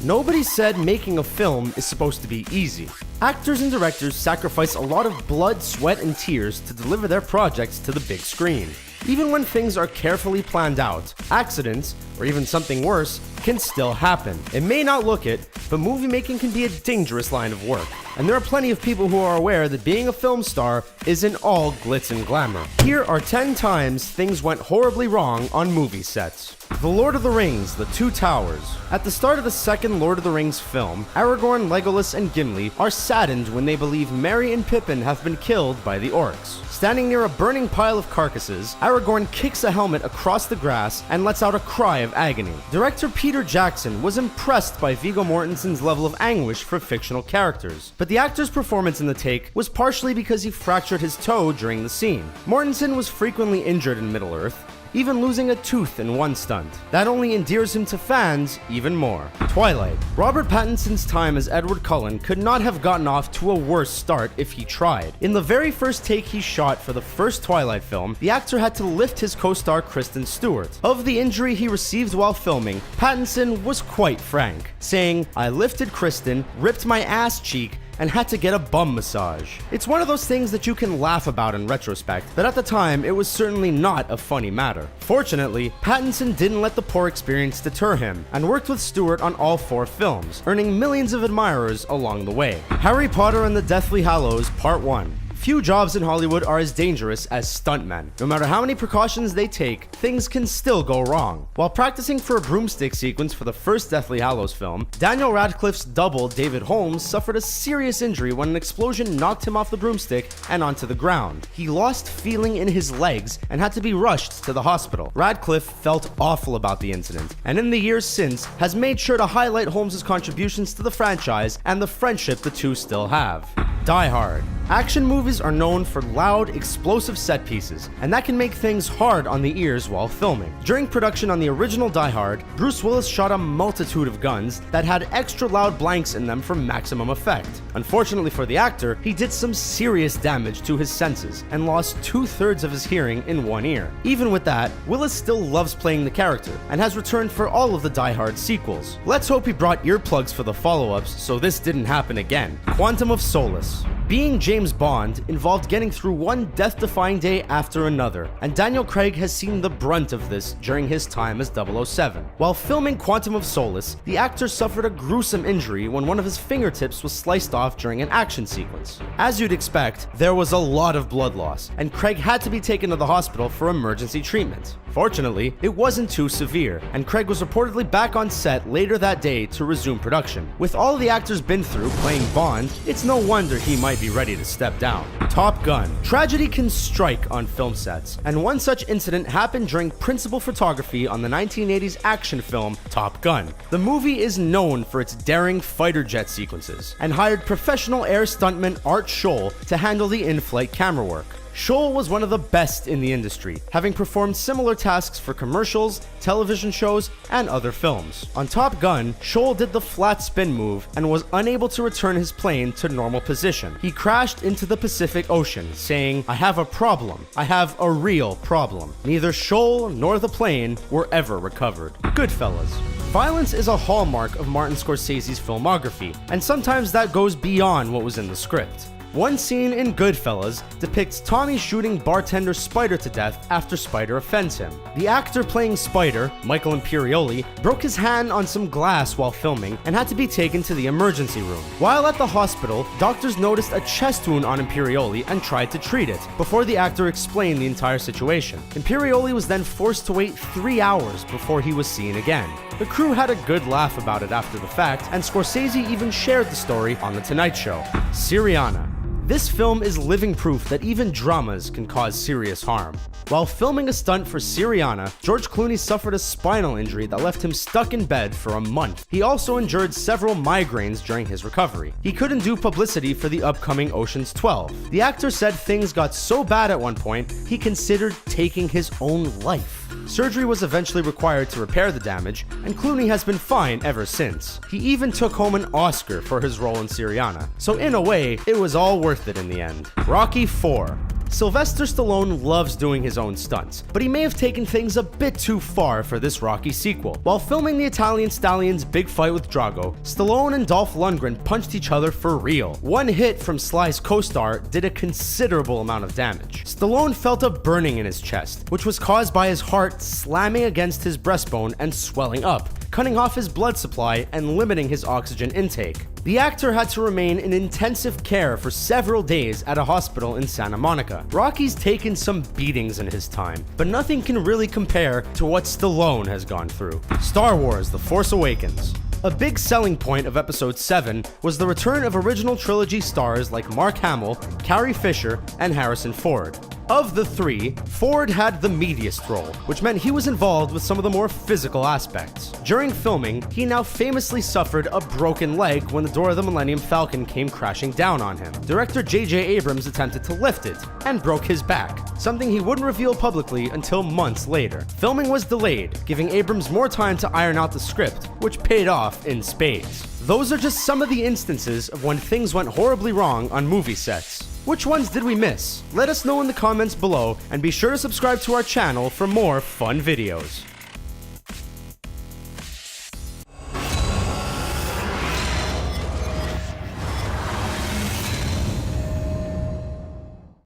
Nobody said making a film is supposed to be easy. Actors and directors sacrifice a lot of blood, sweat, and tears to deliver their projects to the big screen. Even when things are carefully planned out, accidents, or even something worse, can still happen. It may not look it, but movie making can be a dangerous line of work. And there are plenty of people who are aware that being a film star isn't all glitz and glamour. Here are 10 times things went horribly wrong on movie sets. The Lord of the Rings, The Two Towers. At the start of the second Lord of the Rings film, Aragorn, Legolas, and Gimli are saddened when they believe Merry and Pippin have been killed by the orcs. Standing near a burning pile of carcasses, Aragorn kicks a helmet across the grass and lets out a cry of agony. Director Peter Jackson was impressed by Viggo Mortensen's level of anguish for fictional characters, but the actor's performance in the take was partially because he fractured his toe during the scene. Mortensen was frequently injured in Middle-earth, even losing a tooth in one stunt. That only endears him to fans even more. Twilight. Robert Pattinson's time as Edward Cullen could not have gotten off to a worse start if he tried. In the very first take he shot for the first Twilight film, the actor had to lift his co-star Kristen Stewart. Of the injury he received while filming, Pattinson was quite frank, saying, "I lifted Kristen, ripped my ass cheek, and had to get a bum massage." It's one of those things that you can laugh about in retrospect, but at the time, it was certainly not a funny matter. Fortunately, Pattinson didn't let the poor experience deter him, and worked with Stuart on all 4 films, earning millions of admirers along the way. Harry Potter and the Deathly Hallows Part 1. Few jobs in Hollywood are as dangerous as stuntmen. No matter how many precautions they take, things can still go wrong. While practicing for a broomstick sequence for the first Deathly Hallows film, Daniel Radcliffe's double, David Holmes, suffered a serious injury when an explosion knocked him off the broomstick and onto the ground. He lost feeling in his legs and had to be rushed to the hospital. Radcliffe felt awful about the incident, and in the years since has made sure to highlight Holmes' contributions to the franchise and the friendship the two still have. Die Hard. Action movies are known for loud, explosive set pieces, and that can make things hard on the ears while filming. During production on the original Die Hard, Bruce Willis shot a multitude of guns that had extra loud blanks in them for maximum effect. Unfortunately for the actor, he did some serious damage to his senses and lost 2/3 of his hearing in one ear. Even with that, Willis still loves playing the character and has returned for all of the Die Hard sequels. Let's hope he brought earplugs for the follow-ups so this didn't happen again. Quantum of Solace. Being James Bond involved getting through one death-defying day after another, and Daniel Craig has seen the brunt of this during his time as 007. While filming Quantum of Solace, the actor suffered a gruesome injury when one of his fingertips was sliced off during an action sequence. As you'd expect, there was a lot of blood loss, and Craig had to be taken to the hospital for emergency treatment. Fortunately, it wasn't too severe, and Craig was reportedly back on set later that day to resume production. With all the actor's been through playing Bond, it's no wonder he might be ready to step down. Top Gun. Tragedy can strike on film sets, and one such incident happened during principal photography on the 1980s action film Top Gun. The movie is known for its daring fighter jet sequences, and hired professional air stuntman Art Scholl to handle the in-flight camera work. Scholl was one of the best in the industry, having performed similar tasks for commercials, television shows, and other films. On Top Gun, Scholl did the flat spin move and was unable to return his plane to normal position. He crashed into the Pacific Ocean, saying, "I have a problem. I have a real problem." Neither Scholl nor the plane were ever recovered. Goodfellas. Violence is a hallmark of Martin Scorsese's filmography, and sometimes that goes beyond what was in the script. One scene in Goodfellas depicts Tommy shooting bartender Spider to death after Spider offends him. The actor playing Spider, Michael Imperioli, broke his hand on some glass while filming and had to be taken to the emergency room. While at the hospital, doctors noticed a chest wound on Imperioli and tried to treat it, before the actor explained the entire situation. Imperioli was then forced to wait 3 hours before he was seen again. The crew had a good laugh about it after the fact, and Scorsese even shared the story on The Tonight Show. Syriana. This film is living proof that even dramas can cause serious harm. While filming a stunt for Syriana, George Clooney suffered a spinal injury that left him stuck in bed for a month. He also endured several migraines during his recovery. He couldn't do publicity for the upcoming Ocean's 12. The actor said things got so bad at one point, he considered taking his own life. Surgery was eventually required to repair the damage, and Clooney has been fine ever since. He even took home an Oscar for his role in Syriana, so in a way, it was all worth it in the end. Rocky IV. Sylvester Stallone loves doing his own stunts, but he may have taken things a bit too far for this Rocky sequel. While filming the Italian Stallion's big fight with Drago, Stallone and Dolph Lundgren punched each other for real. One hit from Sly's co-star did a considerable amount of damage. Stallone felt a burning in his chest, which was caused by his heart slamming against his breastbone and swelling up, cutting off his blood supply and limiting his oxygen intake. The actor had to remain in intensive care for several days at a hospital in Santa Monica. Rocky's taken some beatings in his time, but nothing can really compare to what Stallone has gone through. Star Wars: The Force Awakens. A big selling point of Episode 7 was the return of original trilogy stars like Mark Hamill, Carrie Fisher, and Harrison Ford. Of the three, Ford had the meatiest role, which meant he was involved with some of the more physical aspects. During filming, he now famously suffered a broken leg when the door of the Millennium Falcon came crashing down on him. Director J.J. Abrams attempted to lift it, and broke his back, something he wouldn't reveal publicly until months later. Filming was delayed, giving Abrams more time to iron out the script, which paid off in spades. Those are just some of the instances of when things went horribly wrong on movie sets. Which ones did we miss? Let us know in the comments below, and be sure to subscribe to our channel for more fun videos.